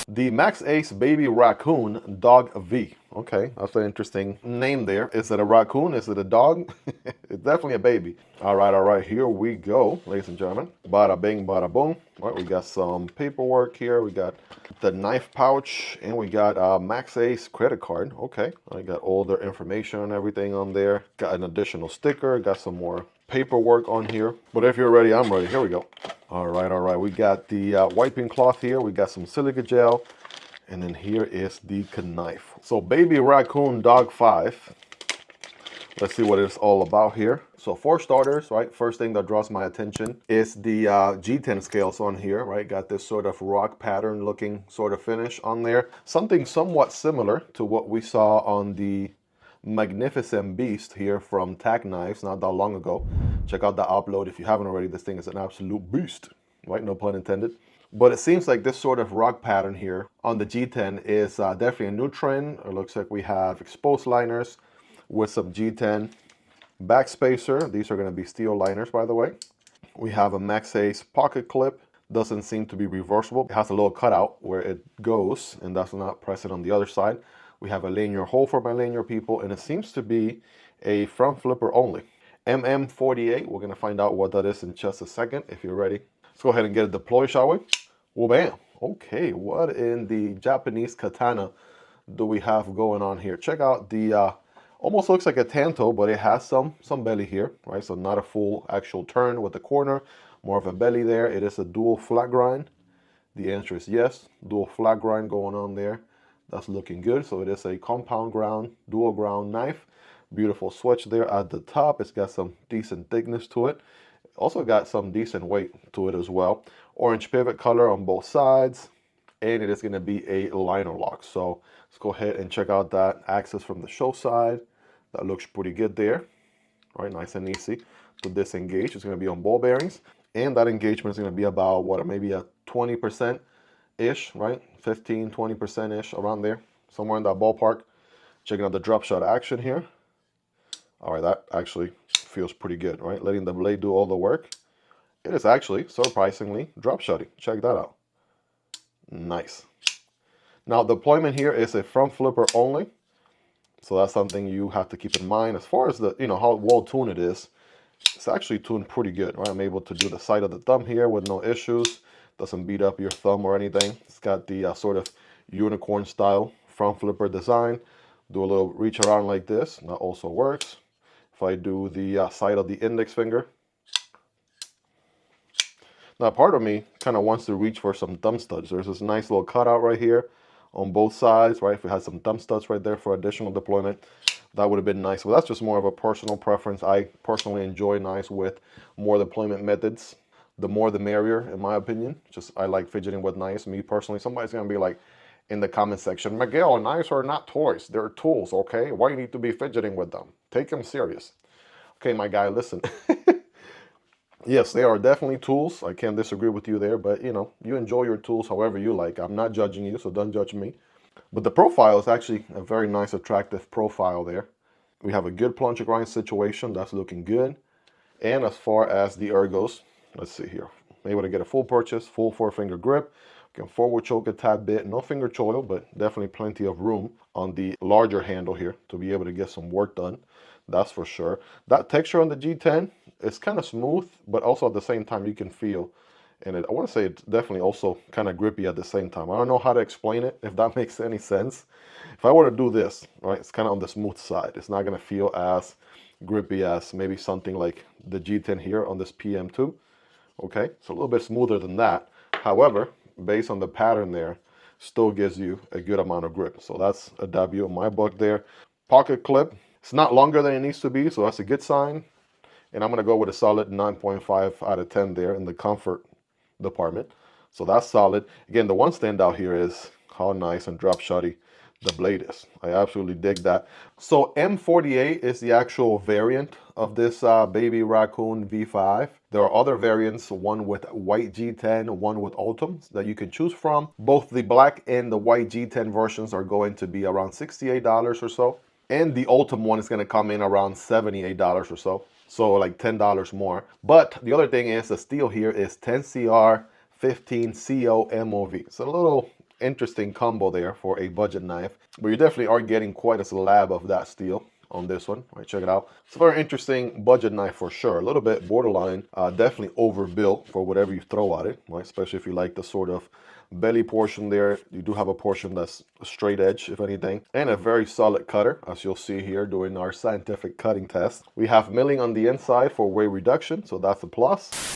The Maxace Baby Racoon Dog V. Okay, that's an interesting name there. Is it a raccoon? Is it a dog? It's definitely a baby. All right, here we go, ladies and gentlemen. Bada bing, bada boom. All right, we got some paperwork here. We got the knife pouch, and we got Maxace credit card. Okay, I got all their information and everything on there. Got an additional sticker, got some more paperwork on here. But if you're ready, I'm ready. Here we go. All right. We got the wiping cloth here. We got some silica gel. And then here is the knife. So Baby Racoon Dog 5. Let's see what it's all about here. So for starters, right, first thing that draws my attention is the G10 scales on here, right? Got this sort of rock pattern looking sort of finish on there. Something somewhat similar to what we saw on the Magnificent Beast here from TacKnives not that long ago. Check out the upload if you haven't already. This thing is an absolute beast, right? No pun intended. But it seems like this sort of rock pattern here on the G10 is definitely a new trend. It looks like we have exposed liners with some G10 back spacer. These are going to be steel liners, by the way. We have a Maxace pocket clip. Doesn't seem to be reversible. It has a little cutout where it goes, and that's not present on the other side. We have a lanyard hole for my lanyard people, and it seems to be a front flipper only. MM48, we're going to find out what that is in just a second if you're ready. Let's go ahead and get it deployed, shall we? Well, bam. Okay, what in the Japanese katana do we have going on here? Check out the, almost looks like a tanto, but it has some belly here, right? So not a full actual turn with the corner, more of a belly there. It is a dual flat grind. The answer is yes, dual flat grind going on there. That's looking good. So it is a compound ground, dual ground knife. Beautiful switch there at the top. It's got some decent thickness to it. Also got some decent weight to it as well. Orange pivot color on both sides, and it is going to be a liner lock. So let's go ahead and check out that axis from the show side. That looks pretty good there. All right, nice and easy to disengage. It's going to be on ball bearings, and that engagement is going to be about what, maybe a 20% ish, right? 15, 20% ish, around there, somewhere in that ballpark. Checking out the drop shot action here. All right, that actually feels pretty good, right? Letting the blade do all the work. It is actually, surprisingly, drop shotty. Check that out. Nice. Now, deployment here is a front flipper only. So that's something you have to keep in mind. As far as the, how well tuned it is, it's actually tuned pretty good, right? I'm able to do the side of the thumb here with no issues. Doesn't beat up your thumb or anything. It's got the sort of unicorn style front flipper design. Do a little reach around like this. That also works. If I do the side of the index finger. Now, part of me kind of wants to reach for some thumb studs. There's this nice little cutout right here on both sides, right? If we had some thumb studs right there for additional deployment, that would have been nice. But that's just more of a personal preference. I personally enjoy knives with more deployment methods. The more the merrier, in my opinion. Just, I like fidgeting with knives. Me personally, somebody's going to be like in the comment section, Miguel, knives are not toys. They're tools, okay? Why you need to be fidgeting with them? Take them serious. Okay, my guy, listen. Yes, they are definitely tools. I can't disagree with you there, but you enjoy your tools however you like. I'm not judging you, so don't judge me. But the profile is actually a very nice, attractive profile there. We have a good plunger grind situation. That's looking good. And as far as the ergos, let's see here. Able to get a full purchase, full 4-finger grip. Can forward choke a tad bit. No finger choil, but definitely plenty of room on the larger handle here to be able to get some work done. That's for sure. That texture on the G10 is kind of smooth, but also at the same time you can feel. And I want to say it's definitely also kind of grippy at the same time. I don't know how to explain it, if that makes any sense. If I were to do this, right, it's kind of on the smooth side. It's not going to feel as grippy as maybe something like the G10 here on this PM2. Okay, it's a little bit smoother than that. However, based on the pattern there, still gives you a good amount of grip. So that's a W in my book there. Pocket clip. It's not longer than it needs to be, so that's a good sign. And I'm going to go with a solid 9.5 out of 10 there in the comfort department. So that's solid. Again, the one standout here is how nice and drop shotty the blade is. I absolutely dig that. So M48 is the actual variant of this Baby Racoon V5. There are other variants, one with white G10, one with Ultim that you can choose from. Both the black and the white G10 versions are going to be around $68 or so. And the Ultim one is going to come in around $78 or so. So like $10 more. But the other thing is the steel here is 10CR 15CO MOV. It's a little interesting combo there for a budget knife. But you definitely are getting quite a slab of that steel on this one. All right, check it out. It's a very interesting budget knife for sure. A little bit borderline, definitely overbuilt for whatever you throw at it, right? Especially if you like the sort of belly portion there. You do have a portion that's a straight edge, if anything, and a very solid cutter, as you'll see here during our scientific cutting test. We have milling on the inside for weight reduction, so that's a plus.